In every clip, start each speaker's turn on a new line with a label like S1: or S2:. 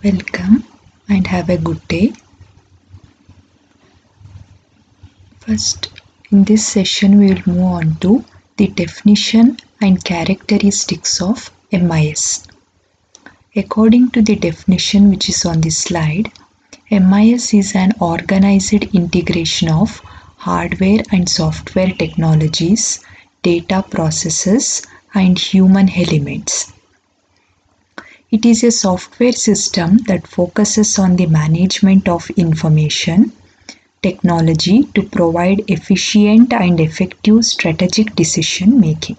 S1: Welcome and have a good day. First, in this session, we will move on to the definition and characteristics of MIS. According to the definition which is on this slide, MIS is an organized integration of hardware and software technologies, data processes, and human elements. It is a software system that focuses on the management of information technology to provide efficient and effective strategic decision making.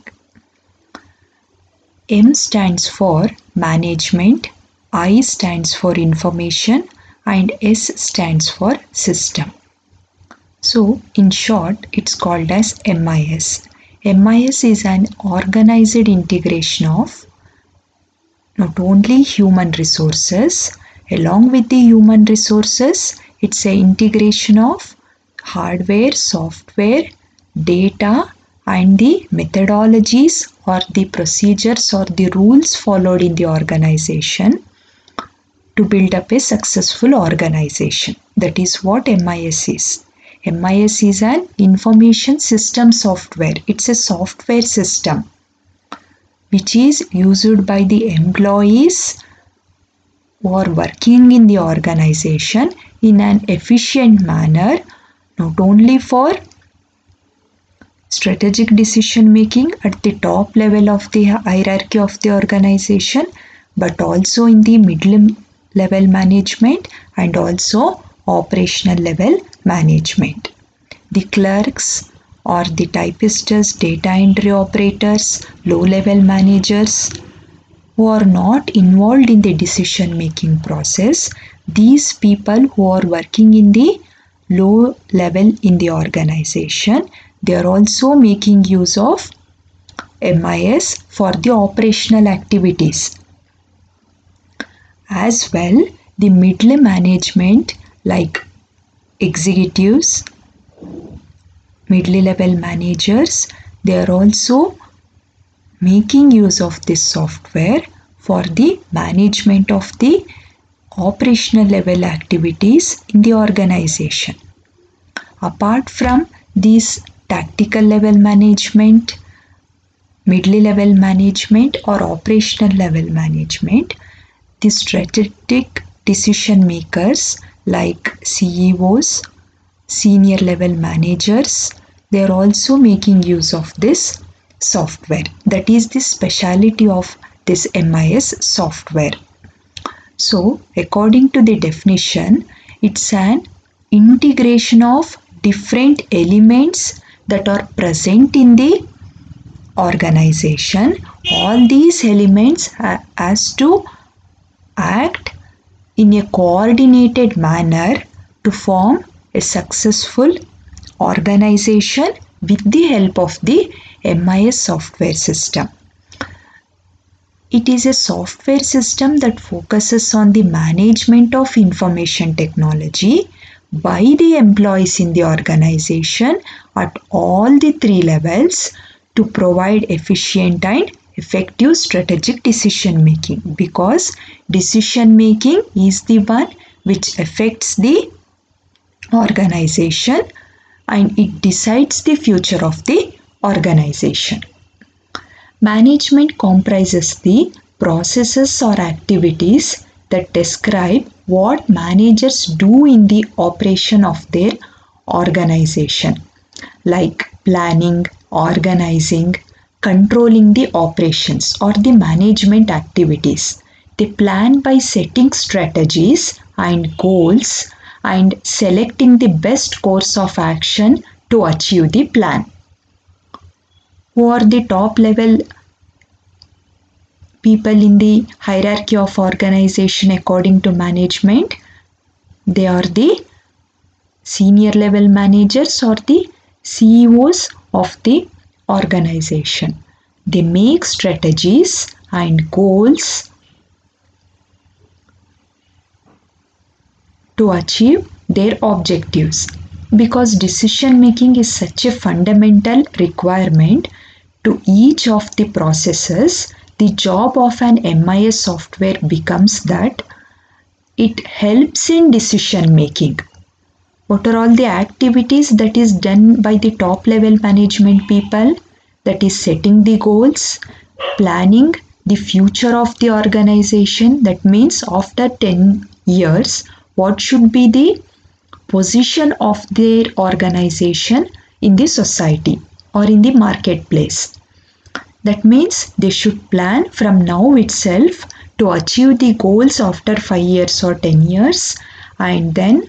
S1: M stands for management, I stands for information, and S stands for system. So, in short, it's called as MIS. MIS is an organized integration of not only human resources, along with the human resources, it's an integration of hardware, software, data, and the methodologies or the procedures or the rules followed in the organization to build up a successful organization. That is what MIS is. MIS is an information system software. It's a software system which is used by the employees who are working in the organization in an efficient manner, not only for strategic decision making at the top level of the hierarchy of the organization, but also in the middle level management and also operational level management. The clerks or the typists, data entry operators, low-level managers who are not involved in the decision-making process, these people who are working in the low level in the organization, they are also making use of MIS for the operational activities. As well, the middle management like executives, middle level managers, they are also making use of this software for the management of the operational level activities in the organization. Apart from these tactical level management, middle level management or operational level management, the strategic decision makers like CEOs, senior level managers, they are also making use of this software. That is the speciality of this MIS software. So, according to the definition, it's an integration of different elements that are present in the organization. All these elements has to act in a coordinated manner to form a successful organization with the help of the MIS software system. It is a software system that focuses on the management of information technology by the employees in the organization at all the three levels to provide efficient and effective strategic decision making, because decision making is the one which affects the organization and it decides the future of the organization. Management comprises the processes or activities that describe what managers do in the operation of their organization, like planning, organizing, controlling the operations or the management activities. They plan by setting strategies and goals and selecting the best course of action to achieve the plan. Who are the top level people in the hierarchy of organization according to management? They are the senior level managers or the CEOs of the organization. They make strategies and goals to achieve their objectives, because decision making is such a fundamental requirement to each of the processes. The job of an MIS software becomes that it helps in decision making. What are all the activities that is done by the top level management people? That is setting the goals, planning the future of the organization. That means after 10 years, what should be the position of their organization in the society or in the marketplace. That means they should plan from now itself to achieve the goals after 5 years or 10 years, and then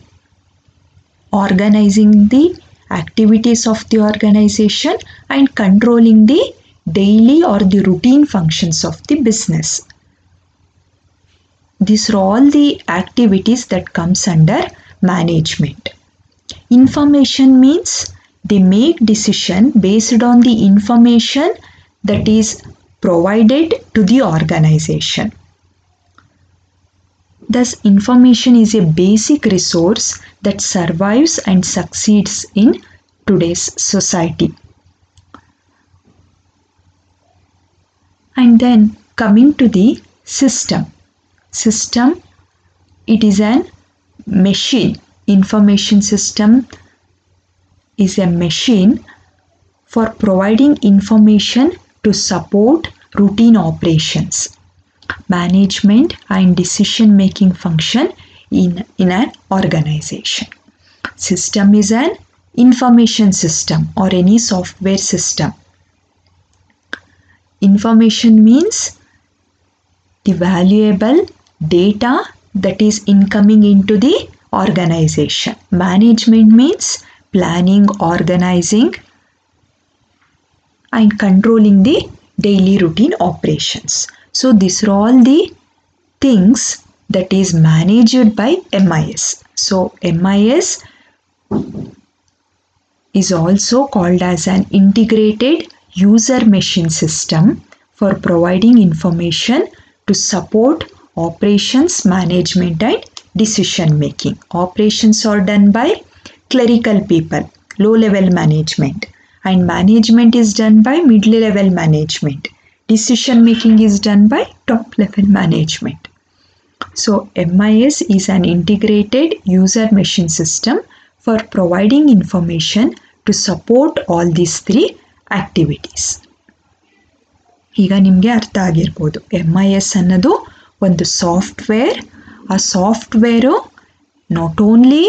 S1: organizing the activities of the organization and controlling the daily or the routine functions of the business. These are all the activities that comes under management. Information means they make decision based on the information that is provided to the organization. Thus, information is a basic resource that survives and succeeds in today's society. And then coming to the system. System, it is an machine. Information system is a machine for providing information to support routine operations, management and decision making function in an organization. System is an information system or any software system. Information means the valuable data that is incoming into the organization. Management means planning, organizing and controlling the daily routine operations. So these are all the things that is managed by MIS. So MIS is also called as an integrated user machine system for providing information to support operations, management and decision making. Operations are done by clerical people, low level management, and management is done by mid level management. Decision making is done by top level management. So MIS is an integrated user machine system for providing information to support all these three activities. ಈಗ ನಿಮಗೆ ಅರ್ಥ ಆಗಿರ್ಬೋದು, MIS ಅನ್ನೋದು ಒಂದು software. ಆ software not only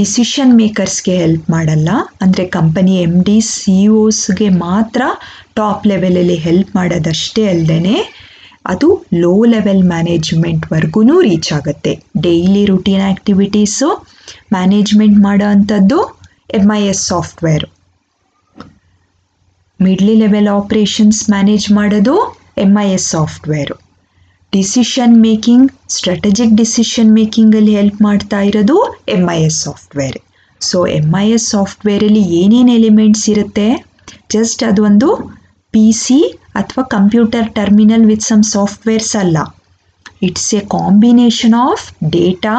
S1: decision ಮೇಕರ್ಸ್ಗೆ help ಮಾಡಲ್ಲ, ಅಂದರೆ ಕಂಪನಿ MD CEOಸ್ಗೆ ಮಾತ್ರ ಟಾಪ್ ಲೆವೆಲಲ್ಲಿ ಹೆಲ್ಪ್ ಮಾಡೋದಷ್ಟೇ ಅಲ್ಲದೆ ಅದು ಲೋ ಲೆವೆಲ್ ಮ್ಯಾನೇಜ್ಮೆಂಟ್ವರೆಗೂ ರೀಚ್ ಆಗುತ್ತೆ. ಡೈಲಿ ರುಟೀನ್ ಆ್ಯಕ್ಟಿವಿಟೀಸು ಮ್ಯಾನೇಜ್ಮೆಂಟ್ ಮಾಡೋ ಅಂಥದ್ದು MIS software. Middle level operations manage ಮಾಡೋದು MIS software. Decision making, strategic decision ಮೇಕಿಂಗಲ್ಲಿ ಹೆಲ್ಪ್ ಮಾಡ್ತಾ ಇರೋದು MIS ಸಾಫ್ಟ್ವೇರ್. ಸೊ MIS ಸಾಫ್ಟ್ವೇರಲ್ಲಿ ಏನೇನು ಎಲಿಮೆಂಟ್ಸ್ ಇರುತ್ತೆ, ಜಸ್ಟ್ ಅದೊಂದು PC ಅಥವಾ computer terminal with some softwares ಅಲ್ಲ. It's a combination of data,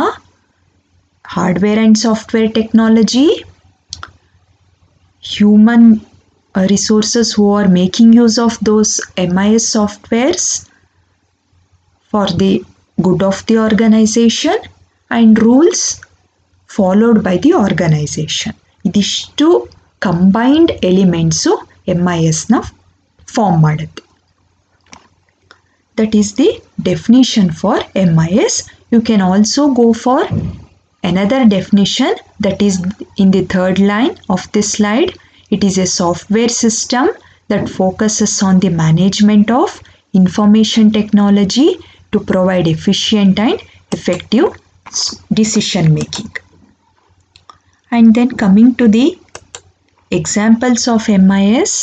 S1: hardware and software technology, human resources who are making use of those MIS softwares for the good of the organization, and rules followed by the organization. ಇದಿಷ್ಟು combined elements MISನ form ಮಾಡುತ್ತೆ. That is the definition for MIS. You can also go for another definition that is in the third line of this slide. It is a software system that focuses on the management of information technology to provide efficient and effective decision making. And then coming to the examples of MIS,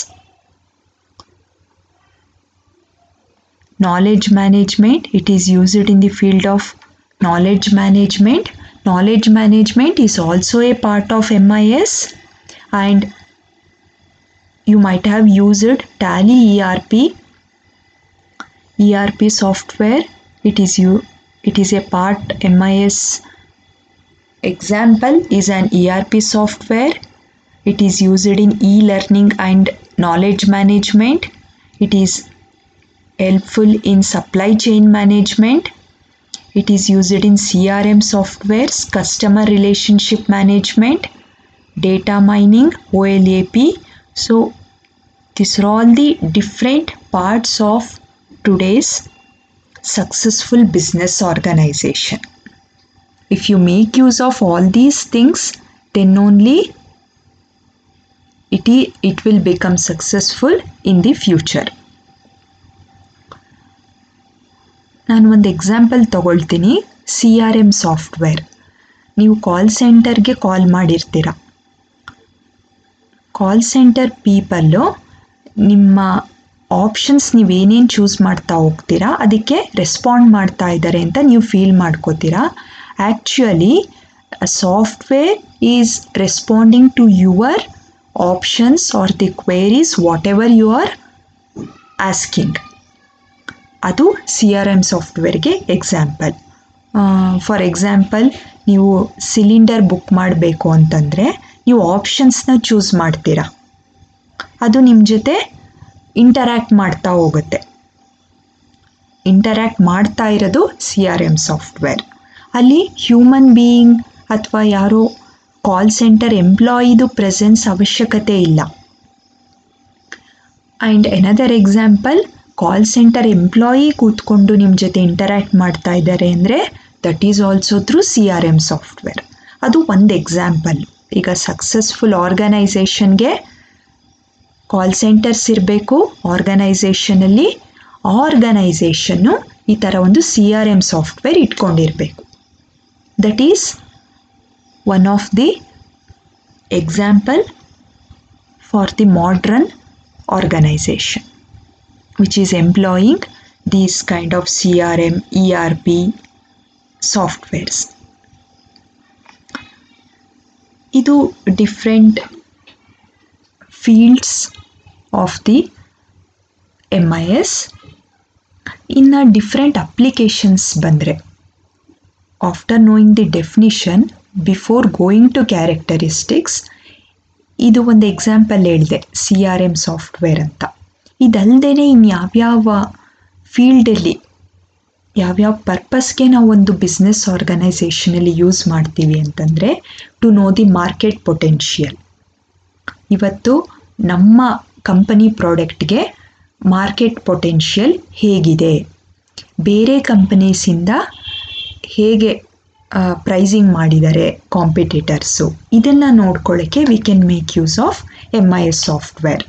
S1: knowledge management. It is used in the field of knowledge management. Knowledge management is also a part of MIS, and you might have used Tally ERP software. It is a part MIS. Example is an ERP software. It is used in e-learning and knowledge management. It is helpful in supply chain management. It is used in CRM softwares, customer relationship management, data mining, OLAP. So these are all the different parts of today's successful business organization. If you make use of all these things, then only it will become successful in the future. ನಾನು ಒಂದು example ತಗೊಳ್ತೀನಿ. CRM software. ನೀವು call ಸೆಂಟರ್ಗೆ call ಮಾಡಿರ್ತೀರ. Call centre people ನಿಮ್ಮ options ನೀವೇನೇನು choose ಮಾಡ್ತಾ ಹೋಗ್ತೀರಾ ಅದಕ್ಕೆ ರೆಸ್ಪಾಂಡ್ ಮಾಡ್ತಾ ಇದ್ದಾರೆ ಅಂತ ನೀವು ಫೀಲ್ ಮಾಡ್ಕೋತೀರಾ. Actually software is responding to your options or the queries whatever you are asking. ಅದು CRM ಸಾಫ್ಟ್ವೇರ್ಗೆ ಎಕ್ಸಾಂಪಲ್. ಫಾರ್ ಎಕ್ಸಾಂಪಲ್, ನೀವು ಸಿಲಿಂಡರ್ ಬುಕ್ ಮಾಡಬೇಕು ಅಂತಂದರೆ ನೀವು ಆಪ್ಷನ್ಸ್ನ ಚೂಸ್ ಮಾಡ್ತೀರಾ. ಅದು ನಿಮ್ಮ ಜೊತೆ ಇಂಟರ್ಯಾಕ್ಟ್ ಮಾಡ್ತಾ ಹೋಗುತ್ತೆ. ಇಂಟರ್ಯಾಕ್ಟ್ ಮಾಡ್ತಾ ಇರೋದು CRM ಸಾಫ್ಟ್ವೇರ್. ಅಲ್ಲಿ ಹ್ಯೂಮನ್ ಬೀಯಿಂಗ್ ಅಥವಾ ಯಾರೋ ಕಾಲ್ ಸೆಂಟರ್ ಎಂಪ್ಲಾಯಿದು ಪ್ರೆಸೆನ್ಸ್ ಅವಶ್ಯಕತೆ ಇಲ್ಲ. And another example, call centre employee ಕೂತ್ಕೊಂಡು ನಿಮ್ಮ ಜೊತೆ ಇಂಟರ್ಯಾಕ್ಟ್ ಮಾಡ್ತಾ ಇದ್ದಾರೆ ಅಂದರೆ that is also through CRM software. ಅದು ಒಂದು ಎಕ್ಸಾಂಪಲ್. ಈಗ ಸಕ್ಸಸ್ಫುಲ್ ಆರ್ಗನೈಸೇಷನ್ಗೆ ಕಾಲ್ ಸೆಂಟರ್ಸ್ ಇರಬೇಕು. ಆರ್ಗನೈಸೇಷನಲ್ಲಿ ಆರ್ಗನೈಸೇಷನ್ನು ಈ ಥರ ಒಂದು CRM ಸಾಫ್ಟ್ವೇರ್ ಇಟ್ಕೊಂಡಿರಬೇಕು. That is one of the example for the modern organisation which is employing these kind of CRM, ERP softwares. ಇದು different fields of the MIS. ಇನ್ನು different applications ಬಂದರೆ, after knowing the definition, before going to characteristics, ಇದು ಒಂದು example ಹೇಳಿದೆ CRM software ಅಂತ. ಇದಲ್ಲದೆ ಇನ್ನು ಯಾವ್ಯಾವ ಫೀಲ್ಡಲ್ಲಿ ಯಾವ್ಯಾವ ಪರ್ಪಸ್ಗೆ ನಾವು ಒಂದು ಬಿಸ್ನೆಸ್ ಆರ್ಗನೈಸೇಷನಲ್ಲಿ ಯೂಸ್ ಮಾಡ್ತೀವಿ ಅಂತಂದರೆ, to know the market potential. ಇವತ್ತು ನಮ್ಮ ಕಂಪನಿ ಪ್ರಾಡಕ್ಟ್ಗೆ ಮಾರ್ಕೆಟ್ ಪೊಟೆನ್ಷಿಯಲ್ ಹೇಗಿದೆ, ಬೇರೆ ಕಂಪನೀಸಿಂದ ಹೇಗೆ ಪ್ರೈಸಿಂಗ್ ಮಾಡಿದ್ದಾರೆ ಕಾಂಪಿಟೇಟರ್ಸು, ಇದನ್ನು ನೋಡ್ಕೊಳ್ಳೋಕ್ಕೆ we can make use of MIS software.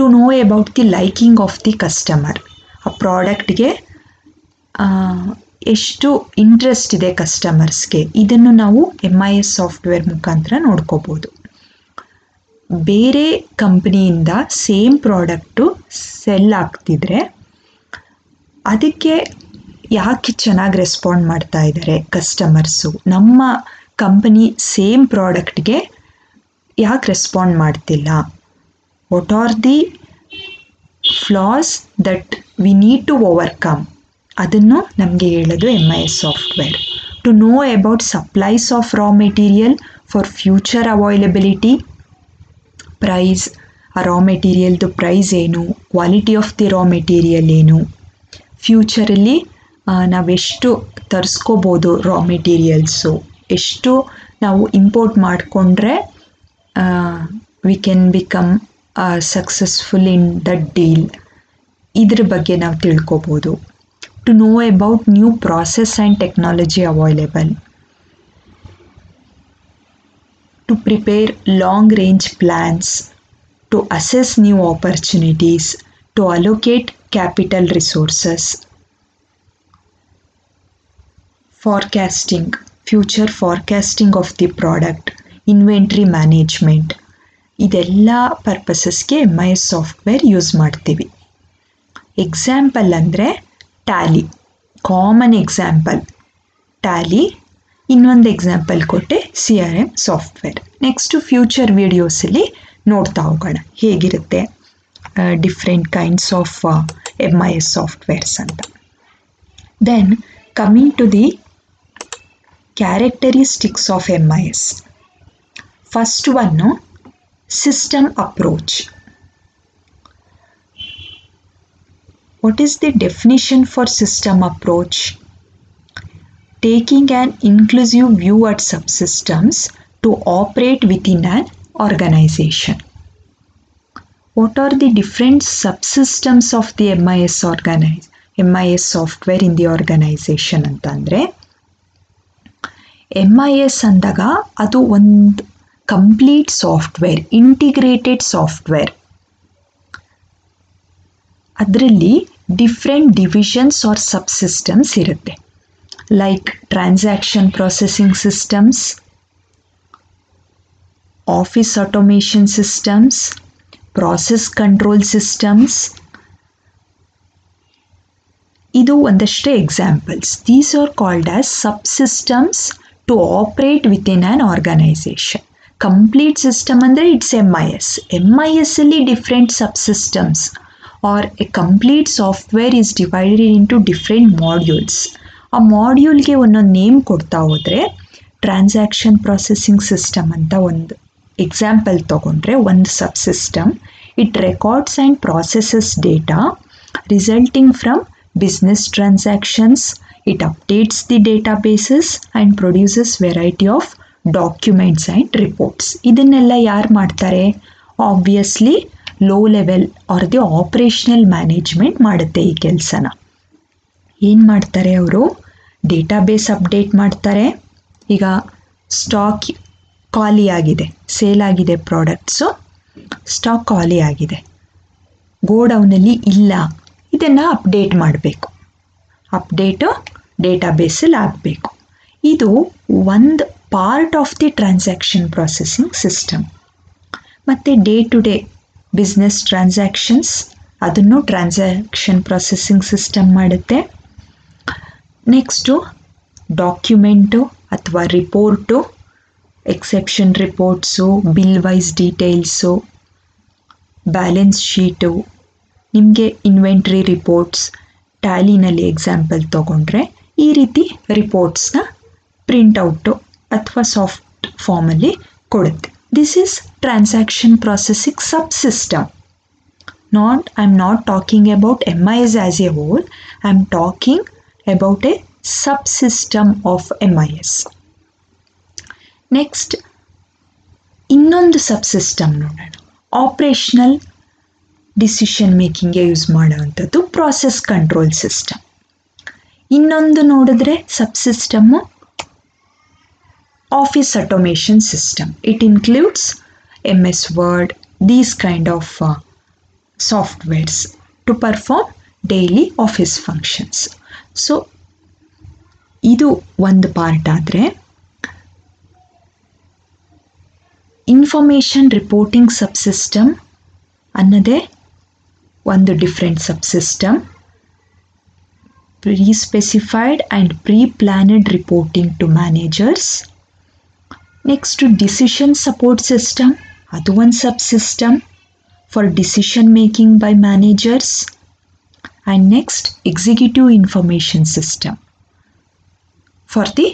S1: To know about the liking of the customer, ಆ ಪ್ರಾಡಕ್ಟ್ಗೆ ಎಷ್ಟು ಇಂಟ್ರೆಸ್ಟ್ ಇದೆ ಕಸ್ಟಮರ್ಸ್ಗೆ, ಇದನ್ನು ನಾವು MIS ಸಾಫ್ಟ್ವೇರ್ ಮುಖಾಂತರ ನೋಡ್ಕೋಬೋದು. ಬೇರೆ ಕಂಪ್ನಿಯಿಂದ ಸೇಮ್ ಪ್ರಾಡಕ್ಟು ಸೆಲ್ ಆಗ್ತಿದ್ರೆ ಅದಕ್ಕೆ ಯಾಕೆ ಚೆನ್ನಾಗಿ ರೆಸ್ಪಾಂಡ್ ಮಾಡ್ತಾ ಇದ್ದಾರೆ ಕಸ್ಟಮರ್ಸು, ನಮ್ಮ ಕಂಪನಿ ಸೇಮ್ ಪ್ರಾಡಕ್ಟ್ಗೆ ಯಾಕೆ ರೆಸ್ಪಾಂಡ್ ಮಾಡ್ತಿಲ್ಲ, what are the flaws that we need to overcome, ಅದನ್ನು ನಮಗೆ ಹೇಳೋದು MIS software. To know about supplies of raw material for future availability, price, ಆ ರಾ ಮೆಟೀರಿಯಲ್ದು ಪ್ರೈಸ್ ಏನು, quality of the raw material ಏನು, ಫ್ಯೂಚರಲ್ಲಿ ನಾವೆಷ್ಟು ತರಿಸ್ಕೋಬೋದು ರಾ ಮೆಟೀರಿಯಲ್ಸು, ಎಷ್ಟು ನಾವು ಇಂಪೋರ್ಟ್ ಮಾಡಿಕೊಂಡ್ರೆ we can become successful in that deal, ಇದ್ರ ಬಗ್ಗೆ ನಾವು ತಿಳ್ಕೊಬೋದು. To know about new process and technology available, to prepare long range plans, to assess new opportunities, to allocate capital resources, forecasting, future forecasting of the product, inventory management, ಇದೆಲ್ಲ ಪರ್ಪಸಸ್ಗೆ MIS software use ಮಾಡ್ತೀವಿ. Example ಅಂದರೆ Tally, common example Tally. ಇನ್ನೊಂದು example ಕೊಟ್ಟೆ CRM software. Next future ವೀಡಿಯೋಸಲ್ಲಿ ನೋಡ್ತಾ ಹೋಗೋಣ ಹೇಗಿರುತ್ತೆ different kinds of MIS softwares ಅಂತ. Then coming to the characteristics of MIS. First one system approach. What is the definition for system approach? taking an inclusive view at subsystems to operate within an organization. What are the different subsystems of the MIS software in the organization ಅಂತಂದರೆ, MIS ಅಂದಾಗ ಅದು ಒಂದು complete software, integrated software. ಅದರಲ್ಲಿ different divisions or subsystems ಇರುತ್ತೆ. Like transaction processing systems, office automation systems, process control systems. ಇದು ಒಂದಷ್ಟೇ examples. These are called as subsystems to operate within an organisation. Complete system ಅಂದರೆ it's MIS. MIS ಅಲ್ಲಿ different subsystems are a complete software is divided into different modules. ಆ ಮಾಡ್ಯೂಲ್ಗೆ ಒಂದೊಂದು name ಕೊಡ್ತಾ ಹೋದರೆ, transaction processing system ಅಂತ ಒಂದು example ತಗೊಂಡ್ರೆ ಒಂದು subsystem. It records and processes data resulting from business transactions. It updates the databases and produces variety of documents and reports. ಇದನ್ನೆಲ್ಲ ಯಾರು ಮಾಡ್ತಾರೆ? Obviously low level R the operational management ಮಾಡುತ್ತೆ ಈ ಕೆಲಸನ. ಏನು ಮಾಡ್ತಾರೆ ಅವರು? ಡೇಟಾಬೇಸ್ ಅಪ್ಡೇಟ್ ಮಾಡ್ತಾರೆ. ಈಗ ಸ್ಟಾಕ್ ಖಾಲಿಯಾಗಿದೆ, ಸೇಲ್ ಆಗಿದೆ ಪ್ರಾಡಕ್ಟ್ಸು, ಸ್ಟಾಕ್ ಖಾಲಿಯಾಗಿದೆ, ಗೋಡೌನಲ್ಲಿ ಇಲ್ಲ, ಇದನ್ನು ಅಪ್ಡೇಟ್ ಮಾಡಬೇಕು. ಅಪ್ಡೇಟು ಡೇಟಾಬೇಸಲ್ಲಿ ಆಗಬೇಕು. ಇದು ಒಂದು part of the transaction processing system. ಮತ್ತು day to day business transactions, ಅದನ್ನು ಟ್ರಾನ್ಸಾಕ್ಷನ್ ಪ್ರೊಸೆಸಿಂಗ್ ಸಿಸ್ಟಮ್ ಮಾಡುತ್ತೆ. ನೆಕ್ಸ್ಟು ಡಾಕ್ಯುಮೆಂಟು ಅಥವಾ report, exception reports, bill wise details, balance sheet, ನಿಮಗೆ ಇನ್ವೆಂಟ್ರಿ ರಿಪೋರ್ಟ್ಸ್, ಟ್ಯಾಲಿನಲ್ಲಿ ಎಕ್ಸಾಂಪಲ್ ತೊಗೊಂಡ್ರೆ ಈ ರೀತಿ ರಿಪೋರ್ಟ್ಸ್ನ ಪ್ರಿಂಟೌಟು ಅಥವಾ ಸಾಫ್ಟ್ ಫಾರ್ಮಲ್ಲಿ ಕೊಡುತ್ತೆ. This is transaction processing subsystem. I am not talking about MIS as a whole, I am talking about a subsystem of MIS. Next ಇನ್ನೊಂದು ಸಬ್ಸಿಸ್ಟಮ್ ನೋಡೋಣ. ಆಪರೇಷನಲ್ ಡಿಸಿಷನ್ ಮೇಕಿಂಗ್ಗೆ ಯೂಸ್ ಮಾಡೋವಂಥದ್ದು ಪ್ರಾಸೆಸ್ ಕಂಟ್ರೋಲ್ ಸಿಸ್ಟಮ್. ಇನ್ನೊಂದು ನೋಡಿದ್ರೆ subsystem office automation system. It includes MS Word, these kind of softwares to perform daily office functions. So ಇದು ಒಂದು part ಆದರೆ, information reporting subsystem ಅನ್ನೋದೇ ಒಂದು different subsystem. Pre-specified and pre-planned reporting to managers. Next decision support system, ಅದು ಒಂದು subsystem for decision making by managers. And next executive information system for the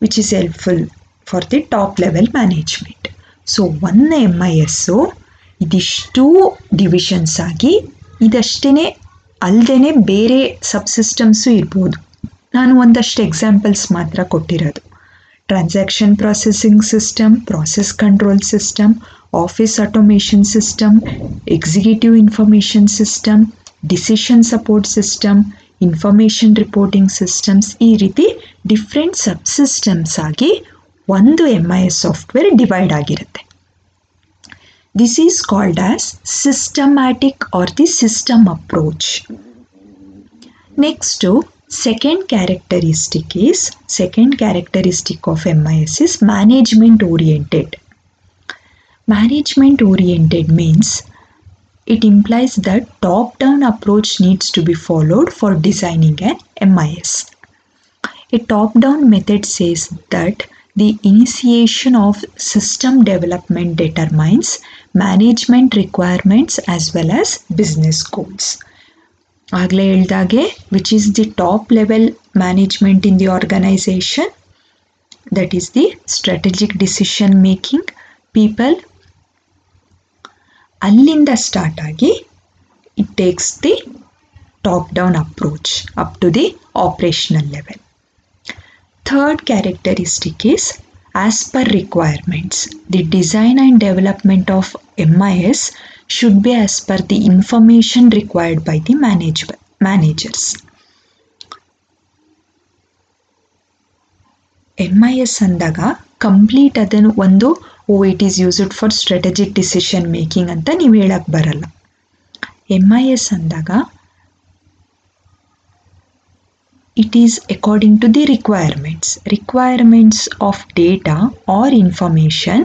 S1: which is helpful for the top level management. So ಒಂದು MISಸು ಇದಿಷ್ಟು divisions ಆಗಿ, ಇದಷ್ಟೇ ಅಲ್ಲದೇ ಬೇರೆ ಸಬ್ಸಿಸ್ಟಮ್ಸು ಇರ್ಬೋದು. ನಾನು ಒಂದಷ್ಟು ಎಕ್ಸಾಂಪಲ್ಸ್ ಮಾತ್ರ ಕೊಟ್ಟಿರೋದು. Transaction processing system, process control system, office automation system, executive information system, decision support system, information reporting systems, ಈ ರೀತಿ ಡಿಫ್ರೆಂಟ್ ಸಬ್ಸಿಸ್ಟಮ್ಸ್ ಆಗಿ ಒಂದು MIS ಸಾಫ್ಟ್ವೇರ್ ಡಿವೈಡ್ ಆಗಿರುತ್ತೆ. This is called as systematic or the system approach. Next, second characteristic of MIS is management oriented. Management oriented means it implies that top-down approach needs to be followed for designing an MIS. A top-down method says that the initiation of system development determines management requirements as well as business goals. ಆಗಲೇ ಹೇಳ್ದಾಗೆ, which is the top level management in the organization, that is the strategic decision making people. ಅಲ್ಲಿಂದ start ಆಗಿ it takes the top down approach up to the operational level. third characteristic is as per requirements. The design and development of MIS should be as per the information required by the managers. MIS ಅಂದಾಗ complete ಅದನ್ನು ಒಂದು it is used for strategic decision making ಅಂತ ನೀವು ಹೇಳಕ್ಕೆ ಬರಲ್ಲ. MIS ಅಂದಾಗ it is according to the requirements of data or information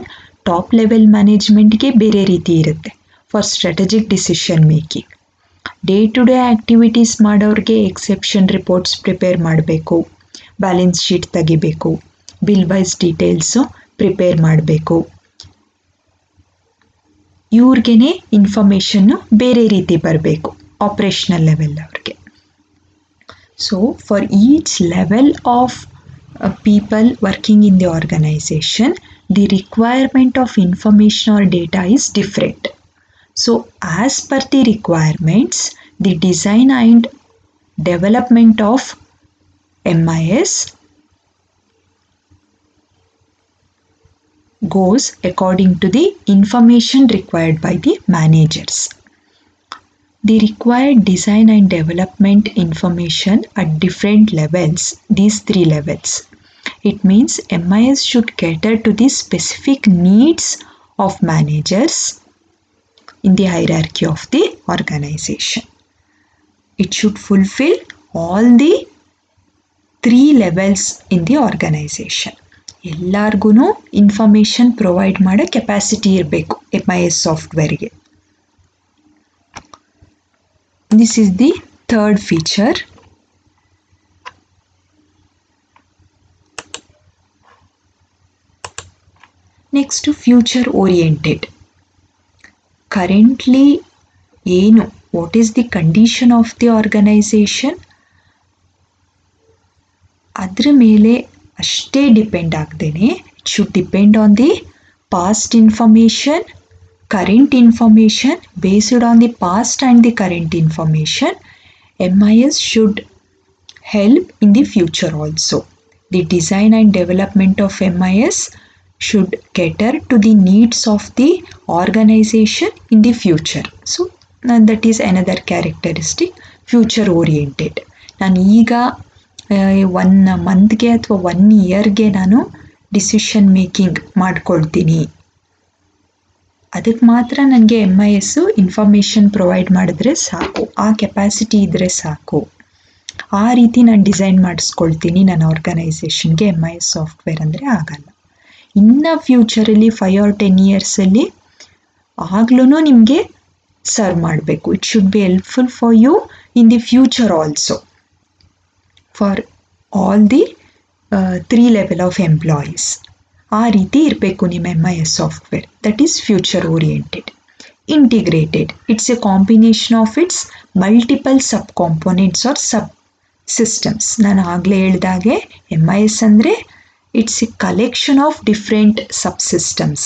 S1: top level management ಗೆ ಬೇರೆ ರೀತಿ ಇರುತ್ತೆ. For strategic decision making day to day activities ಮಾಡೋರಿಗೆ ಎಕ್ಸೆಪ್ಷನ್ ರಿಪೋರ್ಟ್ಸ್ ಪ್ರಿಪೇರ್ ಮಾಡಬೇಕು, ಬ್ಯಾಲೆನ್ಸ್ ಶೀಟ್ ತೆಗಿಬೇಕು, ಬಿಲ್ ವೈಸ್ ಡೀಟೇಲ್ಸು ಪ್ರಿಪೇರ್ ಮಾಡಬೇಕು. ಇವ್ರಿಗೇನೆ ಇನ್ಫಾರ್ಮೇಷನ್ನು ಬೇರೆ ರೀತಿ ಬರಬೇಕು ಆಪರೇಷನಲ್ ಲೆವೆಲ್ ಅವ್ರಿಗೆ. So for each level of people working in the organization, the requirement of information or data is different. So as per the requirements, the design and development of MIS goes according to the information required by the managers. The required design and development information at different levels, these three levels. It means MIS should cater to the specific needs of managers in the hierarchy of the organization. It should fulfill all the three levels in the organization. ಎಲ್ಲರಿಗೂ information provide ಮಾಡೋ capacity ಇರಬೇಕು MIS ಸಾಫ್ಟ್ವೇರ್ಗೆ. This is the third feature. Next to future oriented. Currently what is the condition of the organization? ಅದರ ಮೇಲೆ ಅಷ್ಟೇ depend ಆಗದೇನೆ it should depend on the past information, current information. Based on the past and the current information, MIS should help in the future also. The design and development of MIS should cater to the needs of the organization in the future. So that is another characteristic, future oriented. ನಾನು ಈಗ 1 ಮಂತ್ಗೆ ಅಥವಾ 1 ಇಯರ್ಗೆ ನಾನು decision making ಮಾಡ್ಕೊಳ್ತೀನಿ, ಅದಕ್ಕೆ ಮಾತ್ರ ನನಗೆ MIS information provide ಮಾಡಿದ್ರೆ ಸಾಕು, ಆ ಕೆಪಾಸಿಟಿ ಇದ್ದರೆ ಸಾಕು, ಆ ರೀತಿ ನಾನು ಡಿಸೈನ್ ಮಾಡಿಸ್ಕೊಳ್ತೀನಿ ನನ್ನ ಆರ್ಗನೈಸೇಷನ್ಗೆ MIS ಸಾಫ್ಟ್ವೇರ್ ಅಂದರೆ ಆಗಲ್ಲ. ಇನ್ನು ಫ್ಯೂಚರಲ್ಲಿ 5 or 10 ಇಯರ್ಸಲ್ಲಿ ಆಗ್ಲೂ ನಿಮಗೆ ಸರ್ವ್ ಮಾಡಬೇಕು. It should be helpful for you in the future also for all the 3 level of employees. ಆ ರೀತಿ ಇರಬೇಕು ನಿಮ್ಮ MIS software. That is future oriented. Integrated, it's a combination of its multiple sub components or sub systems. ನಾನು ಆಗಲೇ ಹೇಳಿದಾಗೆ MIS ಅಂದರೆ it's a collection of different sub systems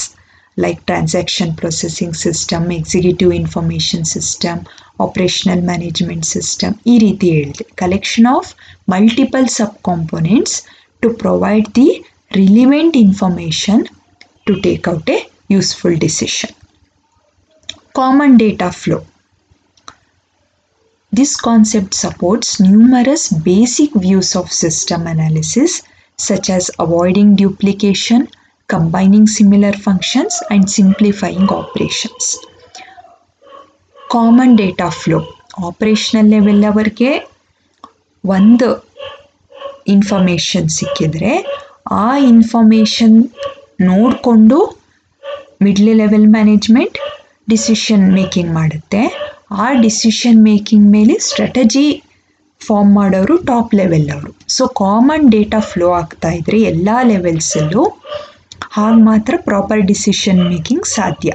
S1: like transaction processing system, executive information system, operational management system, ಈ ರೀತಿ ಹೇಳಿದೆ. Collection of multiple sub components to provide the relevant information to take out a useful decision. Common data flow. This concept supports numerous basic views of system analysis such as avoiding duplication, combining similar functions and simplifying operations. Common data flow. Operational level ಅವರಿಗೆ ಒಂದು information ಸಿಕ್ಕಿದ್ರೆ ಆ information ನೋಡಿಕೊಂಡು middle level management decision making ಮಾಡುತ್ತೆ. ಆ decision making ಮೇಲೆ strategy form ಮಾಡೋರು top level ಅವರು. ಸೊ ಕಾಮನ್ ಡೇಟಾ ಫ್ಲೋ ಆಗ್ತಾ ಇದ್ರೆ ಎಲ್ಲ ಲೆವೆಲ್ಸಲ್ಲೂ ಹಾಗೆ ಮಾತ್ರ ಪ್ರಾಪರ್ ಡಿಸಿಷನ್ ಮೇಕಿಂಗ್ ಸಾಧ್ಯ.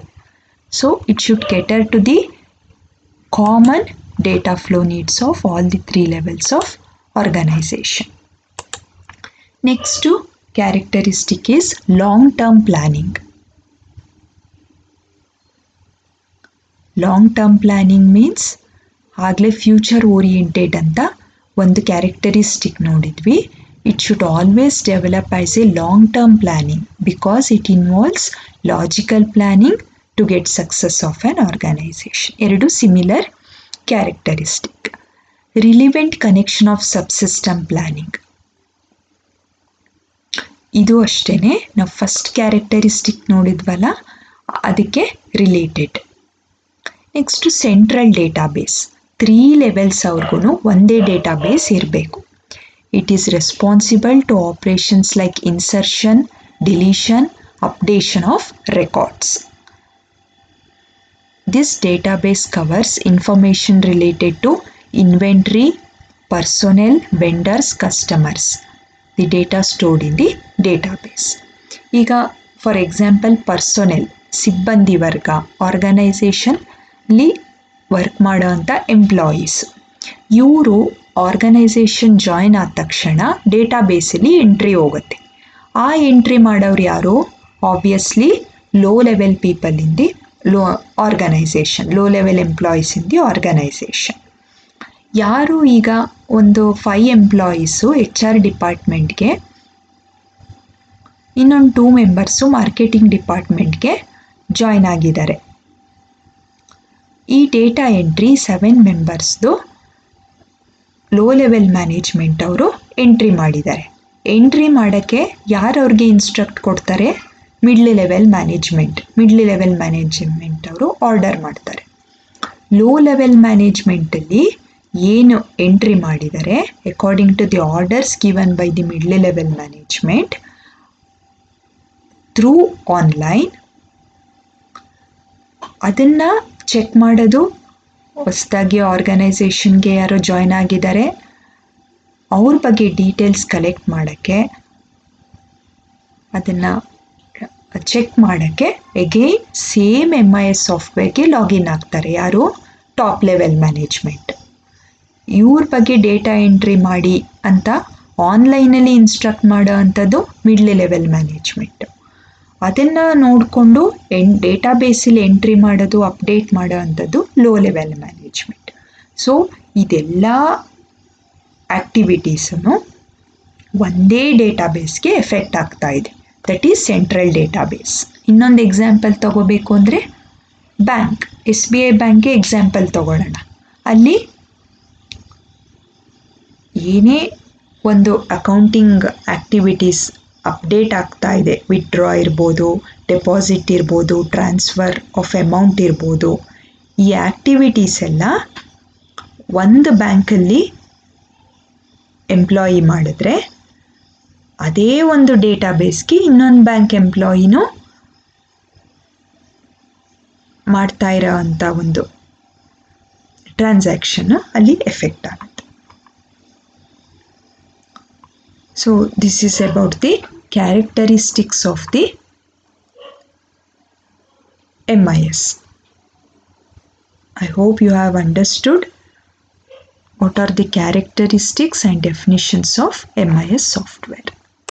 S1: So it should cater to the common data flow needs of all the 3 levels of organisation. Next characteristic is long-term planning. Long-term planning means ಆಗಲೇ future oriented ಅಂತ ಒಂದು ಕ್ಯಾರೆಕ್ಟರಿಸ್ಟಿಕ್ ನೋಡಿದ್ವಿ. It should always develop as a long-term planning because it involves logical planning to get success of an organization. ಎರಡು similar characteristic. Relevant connection of subsystem planning. ಇದು ಅಷ್ಟೇನೆ ನಾವು first characteristic ನೋಡಿದ್ವಲ್ಲ ಅದಕ್ಕೆ related. Next central database. 3 levels ಅವ್ರಿಗೂ ಒಂದೇ database ಇರಬೇಕು. It is responsible to operations like insertion, deletion, updation of records. This database covers information related to inventory, personnel, vendors, customers. The data stored in the database. ಈಗ for example personnel ಸಿಬ್ಬಂದಿ ವರ್ಗ ಆರ್ಗನೈಸೇಷನ್ಲಿ work ಮಾಡೋಂಥ employees. ಇವರು organisation join ಆದ ತಕ್ಷಣ ಡೇಟಾಬೇಸಲ್ಲಿ entry ಹೋಗುತ್ತೆ. ಆ ಎಂಟ್ರಿ ಮಾಡೋರು ಯಾರು? Obviously low level people in the organisation, low level employees in the organisation. ಯಾರು ಈಗ ಒಂದು 5 ಎಂಪ್ಲಾಯೀಸು HR ಡಿಪಾರ್ಟ್ಮೆಂಟ್ಗೆ, ಇನ್ನೊಂದು 2 ಮೆಂಬರ್ಸು ಮಾರ್ಕೆಟಿಂಗ್ ಡಿಪಾರ್ಟ್ಮೆಂಟ್ಗೆ ಜಾಯ್ನ್ ಆಗಿದ್ದಾರೆ. ಈ ಡೇಟಾ ಎಂಟ್ರಿ 7 ಮೆಂಬರ್ಸ್ದು ಲೋ ಲೆವೆಲ್ ಮ್ಯಾನೇಜ್ಮೆಂಟ್ ಅವರು ಎಂಟ್ರಿ ಮಾಡಿದ್ದಾರೆ. ಎಂಟ್ರಿ ಮಾಡೋಕ್ಕೆ ಯಾರು ಅವ್ರಿಗೆ ಇನ್ಸ್ಟ್ರಕ್ಟ್ ಕೊಡ್ತಾರೆ? ಮಿಡ್ಲ್ ಲೆವೆಲ್ ಮ್ಯಾನೇಜ್ಮೆಂಟ್ ಅವರು ಆರ್ಡರ್ ಮಾಡ್ತಾರೆ. ಲೋ ಲೆವೆಲ್ ಮ್ಯಾನೇಜ್ಮೆಂಟಲ್ಲಿ ಏನು ಎಂಟ್ರಿ ಮಾಡಿದ್ದಾರೆ according to the orders given by the middle level management through online, ಅದನ್ನು ಚೆಕ್ ಮಾಡೋದು. ಹೊಸದಾಗಿ ಆರ್ಗನೈಸೇಷನ್ಗೆ ಯಾರೋ ಜಾಯ್ನ್ ಆಗಿದ್ದಾರೆ ಅವ್ರ ಬಗ್ಗೆ ಡೀಟೇಲ್ಸ್ ಕಲೆಕ್ಟ್ ಮಾಡೋಕ್ಕೆ, ಅದನ್ನು ಚೆಕ್ ಮಾಡೋಕ್ಕೆ ಎಗೇನ್ ಸೇಮ್ MIS ಸಾಫ್ಟ್ವೇರ್ಗೆ ಲಾಗಿನ್ ಆಗ್ತಾರೆ. ಯಾರು? Top level management. ಇವ್ರ ಬಗ್ಗೆ ಡೇಟಾ ಎಂಟ್ರಿ ಮಾಡಿ ಅಂತ ಆನ್ಲೈನಲ್ಲಿ ಇನ್ಸ್ಟ್ರಕ್ಟ್ ಮಾಡೋ ಅಂಥದ್ದು ಮಿಡ್ಲ್ ಲೆವೆಲ್ ಮ್ಯಾನೇಜ್ಮೆಂಟ್. ಅದನ್ನು ನೋಡಿಕೊಂಡು ಡೇಟಾಬೇಸಲ್ಲಿ ಎಂಟ್ರಿ ಮಾಡೋದು, ಅಪ್ಡೇಟ್ ಮಾಡೋ ಅಂಥದ್ದು ಲೋ ಲೆವೆಲ್ ಮ್ಯಾನೇಜ್ಮೆಂಟ್. ಸೊ ಇದೆಲ್ಲ ಆ್ಯಕ್ಟಿವಿಟೀಸನ್ನು ಒಂದೇ ಡೇಟಾಬೇಸ್ಗೆ ಎಫೆಕ್ಟ್ ಆಗ್ತಾ ಇದೆ. That is central database. ಇನ್ನೊಂದು ಎಕ್ಸಾಂಪಲ್ ತಗೋಬೇಕು ಅಂದರೆ ಬ್ಯಾಂಕ್, SBI ಬ್ಯಾಂಕ್ಗೆ ಎಕ್ಸಾಂಪಲ್ ತಗೊಳ್ಳೋಣ. ಅಲ್ಲಿ ಏನೇ ಒಂದು ಅಕೌಂಟಿಂಗ್ ಆ್ಯಕ್ಟಿವಿಟೀಸ್ ಅಪ್ಡೇಟ್ ಆಗ್ತಾ ಇದೆ, ವಿತ್ಡ್ರಾ ಇರ್ಬೋದು, ಡೆಪಾಸಿಟ್ ಇರ್ಬೋದು, ಟ್ರಾನ್ಸ್ಫರ್ ಆಫ್ ಅಮೌಂಟ್ ಇರ್ಬೋದು, ಈ ಆ್ಯಕ್ಟಿವಿಟೀಸ್ ಎಲ್ಲ ಒಂದು ಬ್ಯಾಂಕಲ್ಲಿ ಎಂಪ್ಲಾಯಿ ಮಾಡಿದ್ರೆ ಅದೇ ಒಂದು ಡೇಟಾಬೇಸ್ಗೆ ಇನ್ನೊಂದು ಬ್ಯಾಂಕ್ ಎಂಪ್ಲಾಯಿನೂ ಮಾಡ್ತಾ ಇರೋ ಅಂಥ ಒಂದು ಟ್ರಾನ್ಸಾಕ್ಷನ್ನು ಅಲ್ಲಿ ಎಫೆಕ್ಟ್ ಆಗುತ್ತೆ. So this is about the characteristics of the MIS. I hope you have understood what are the characteristics and definitions of MIS software.